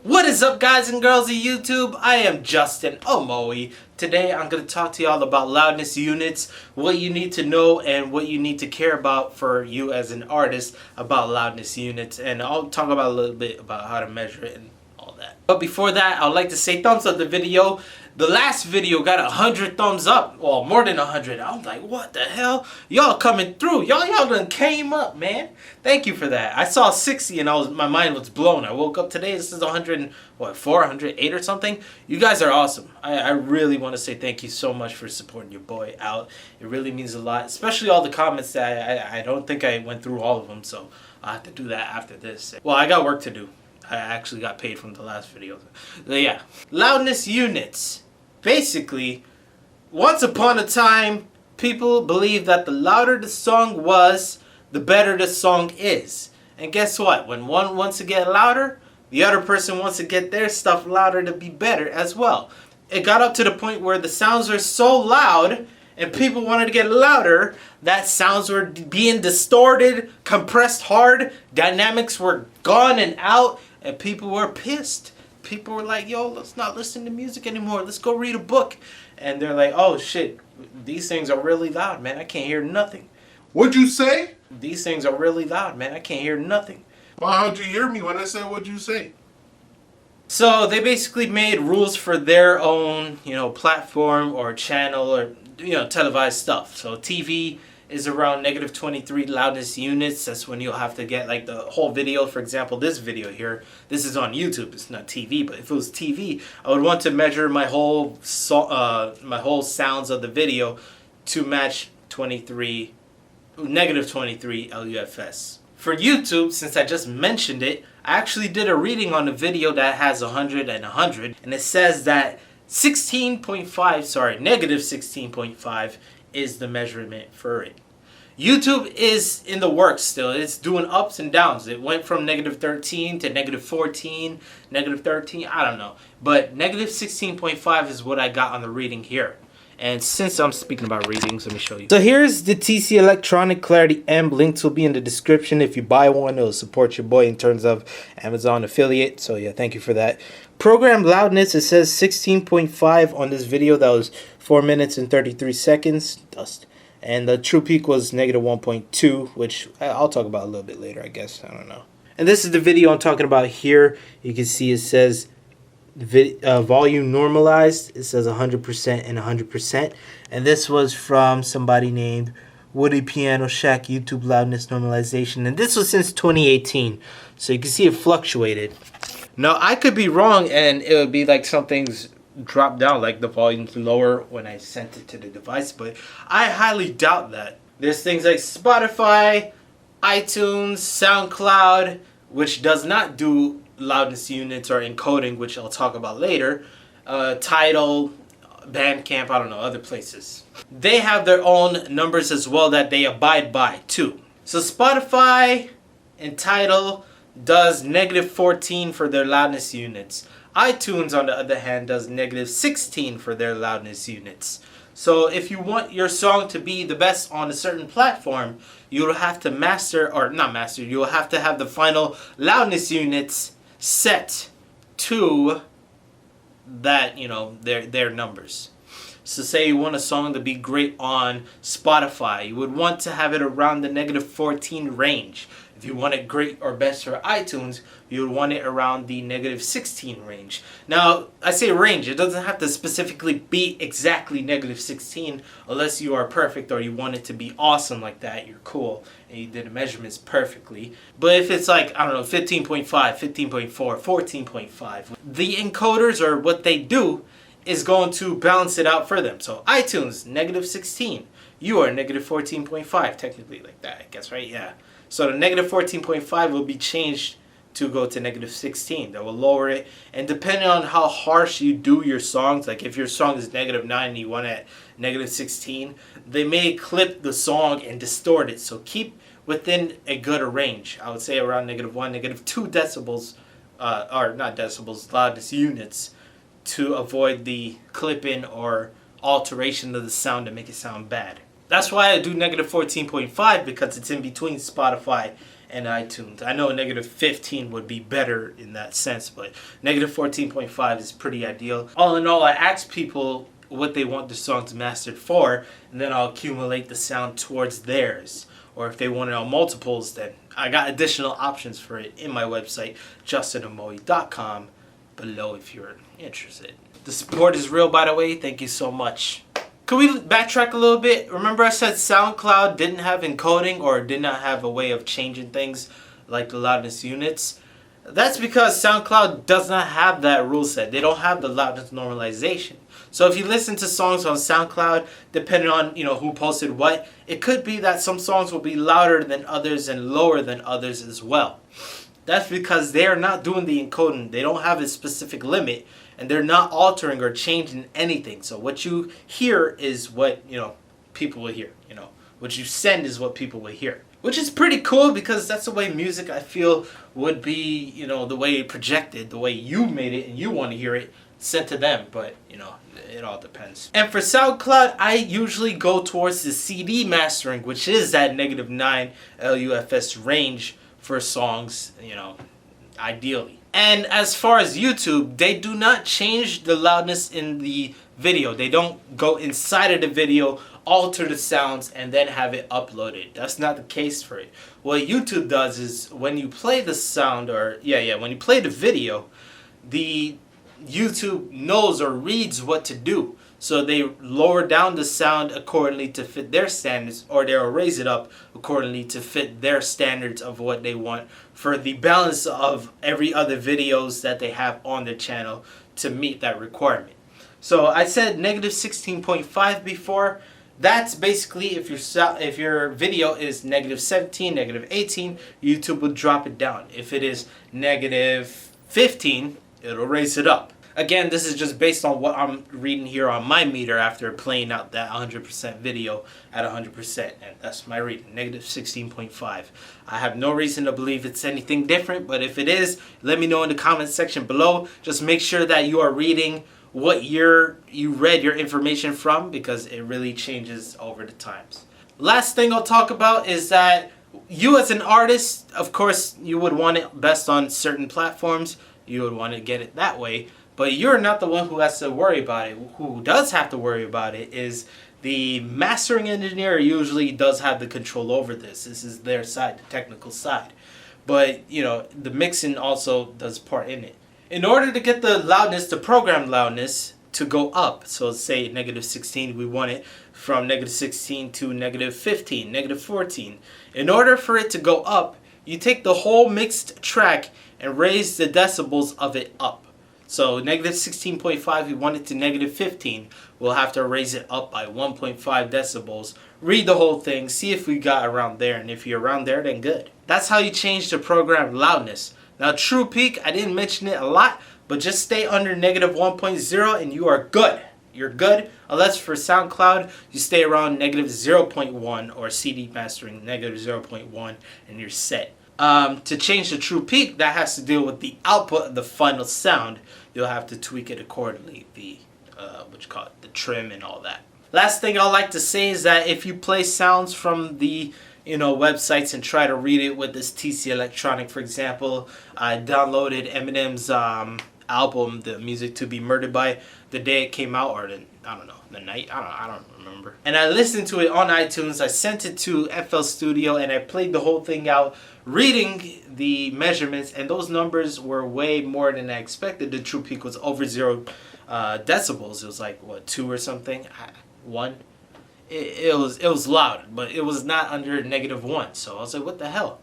What is up, guys and girls of YouTube? I am Justin Omoe. Today I'm going to talk to y'all about loudness units, what you need to know and what you need to care about for you as an artist about loudness units, and I'll talk about a little bit about how to measure it and all that. But before that, I'd like to say thumbs up the video. The last video got 100 thumbs up, well, more than 100. I was like, what the hell? Y'all coming through. Y'all done came up, man. Thank you for that. I saw 60 and my mind was blown. I woke up today, this is 408 or something. You guys are awesome. I really want to say thank you so much for supporting your boy out. It really means a lot, especially all the comments that I don't think I went through all of them, so I'll have to do that after this. Well, I got work to do. I actually got paid from the last video. So yeah. Loudness units. Basically, once upon a time, people believed that the louder the song was, the better the song is. And guess what? When one wants to get louder, the other person wants to get their stuff louder to be better as well. It got up to the point where the sounds were so loud and people wanted to get louder that sounds were being distorted, compressed hard, dynamics were gone and out, and people were pissed. People were like, yo, let's not listen to music anymore. Let's go read a book. And they're like, oh, shit, these things are really loud, man. I can't hear nothing. What'd you say? These things are really loud, man. I can't hear nothing. Well, how'd you hear me when I said what'd you say? So they basically made rules for their own, platform or channel or, televised stuff. So TV is around -23 loudness units. That's when you'll have to get like the whole video. For example, this video here, this is on YouTube. It's not TV, but if it was TV, I would want to measure my whole sounds of the video to match -23 LUFS. For YouTube, since I just mentioned it, I actually did a reading on a video that has 100 and 100, and it says that -16.5 is the measurement for it. YouTube is in the works still. It's doing ups and downs. It went from -13 to -14, -13, I don't know. But -16.5 is what I got on the reading here. And since I'm speaking about readings, let me show you. So here's the TC Electronic Clarity M. Links will be in the description. If you buy one, it'll support your boy in terms of Amazon affiliate. So yeah, thank you for that. Program loudness, it says 16.5 on this video. That was 4 minutes and 33 seconds. Dust. And the true peak was -1.2, which I'll talk about a little bit later, I guess. I don't know. And this is the video I'm talking about here. You can see it says volume normalized. It says 100% and 100%. And this was from somebody named Woody Piano Shack, YouTube loudness normalization. And this was since 2018. So you can see it fluctuated. Now, I could be wrong and it would be like something's dropped down, like the volume's lower when I sent it to the device, but I highly doubt that. There's things like Spotify, iTunes, SoundCloud, which does not do loudness units or encoding, which I'll talk about later, Tidal, Bandcamp, I don't know, other places. They have their own numbers as well that they abide by too. So Spotify and Tidal does -14 for their loudness units. iTunes, on the other hand, does -16 for their loudness units. So if you want your song to be the best on a certain platform, you'll have to you'll have to have the final loudness units set to that, their numbers. So say you want a song to be great on Spotify, you would want to have it around the -14 range. If you want it great or best for iTunes, you would want it around the -16 range. Now, I say range, it doesn't have to specifically be exactly -16 unless you are perfect or you want it to be awesome like that, you're cool, and you did the measurements perfectly. But if it's like, I don't know, 15.5, 15.4, 14.5, the encoders, or what they do, is going to balance it out for them. So iTunes, -16. You are -14.5, technically, like that, I guess, right? Yeah. So the -14.5 will be changed to go to -16. That will lower it. And depending on how harsh you do your songs, like if your song is -9 and you want it at -16, they may clip the song and distort it. So keep within a good range. I would say around -1, -2 decibels, or not decibels, loudness units, to avoid the clipping or alteration of the sound to make it sound bad. That's why I do -14.5, because it's in between Spotify and iTunes. I know negative 15 would be better in that sense, but negative 14.5 is pretty ideal. All in all, I ask people what they want the songs mastered for, and then I'll accumulate the sound towards theirs. Or if they want it on multiples, then I got additional options for it in my website, justinamoy.com, below if you're interested. The support is real, by the way. Thank you so much. Could we backtrack a little bit? Remember I said SoundCloud didn't have encoding or did not have a way of changing things like the loudness units? That's because SoundCloud does not have that rule set. They don't have the loudness normalization. So if you listen to songs on SoundCloud, depending on who posted what, it could be that some songs will be louder than others and lower than others as well. That's because they are not doing the encoding. They don't have a specific limit, and they're not altering or changing anything. So what you hear is what people will hear. What you send is what people will hear. Which is pretty cool because that's the way music, I feel, would be, the way it projected, the way you made it and you want to hear it sent to them. But, it all depends. And for SoundCloud, I usually go towards the CD mastering, which is that -9 LUFS range for songs, ideally. And as far as YouTube, they do not change the loudness in the video. They don't go inside of the video, alter the sounds, and then have it uploaded. That's not the case for it. What YouTube does is when you play the sound, when you play the video, the YouTube knows or reads what to do. So they lower down the sound accordingly to fit their standards, or they'll raise it up accordingly to fit their standards of what they want for the balance of every other videos that they have on their channel to meet that requirement. So I said -16.5 before. That's basically if your video is -17, -18, YouTube will drop it down. If it is -15, it'll raise it up. Again, this is just based on what I'm reading here on my meter after playing out that 100% video at 100%. And that's my reading, -16.5. I have no reason to believe it's anything different, but if it is, let me know in the comment section below. Just make sure that you are reading what year you read your information from, because it really changes over the times. Last thing I'll talk about is that you as an artist, of course, you would want it best on certain platforms. You would want to get it that way. But you're not the one who has to worry about it. Who does have to worry about it is the mastering engineer. Usually does have the control over this. This is their side, the technical side. But, the mixing also does part in it. In order to get the loudness, the program loudness, to go up, so say -16, we want it from -16 to -15, -14. In order for it to go up, you take the whole mixed track and raise the decibels of it up. So -16.5, we want it to -15. We'll have to raise it up by 1.5 decibels. Read the whole thing, see if we got around there, and if you're around there, then good. That's how you change the program loudness. Now, true peak, I didn't mention it a lot, but just stay under -1.0 and you are good. You're good, unless for SoundCloud, you stay around -0.1 or CD mastering -0.1 and you're set. To change the true peak, that has to deal with the output of the final sound. You'll have to tweak it accordingly, the trim and all that. Last thing I'd like to say is that if you play sounds from the websites and try to read it with this TC Electronic, for example, I downloaded Eminem's album, The Music to Be Murdered By, the day it came out, or the night, I don't remember. And I listened to it on iTunes. I sent it to FL Studio and I played the whole thing out, reading the measurements, and those numbers were way more than I expected. The true peak was over 0 decibels. It was like 2 or something, 1. It was loud, but it was not under -1. So I was like, what the hell?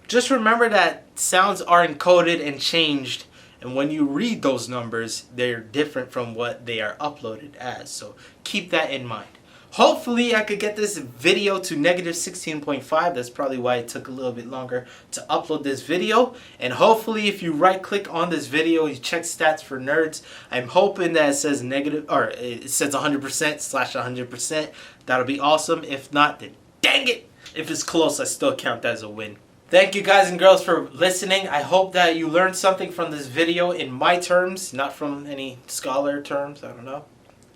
Just remember that sounds are encoded and changed, and when you read those numbers, they're different from what they are uploaded as. So keep that in mind. Hopefully I could get this video to -16.5. That's probably why it took a little bit longer to upload this video. And hopefully if you right click on this video, you check stats for nerds, I'm hoping that it says it says 100% / 100%. That'll be awesome. If not, then dang it. If it's close, I still count that as a win. Thank you guys and girls for listening. I hope that you learned something from this video in my terms, not from any scholar terms. I don't know.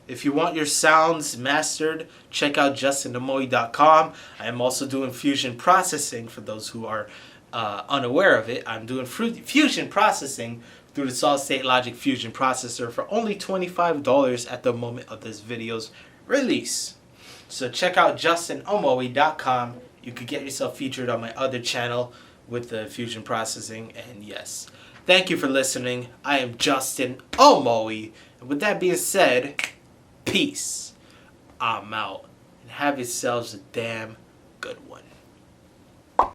If you want your sounds mastered, check out justinamoy.com. I am also doing fusion processing for those who are unaware of it, I'm doing fusion processing through the Solid State Logic Fusion Processor for only $25 at the moment of this video's release. So check out JustinOmoe.com. You could get yourself featured on my other channel with the fusion processing. And yes, thank you for listening. I am Justin Omoe. And with that being said, peace. I'm out. And have yourselves a damn good one.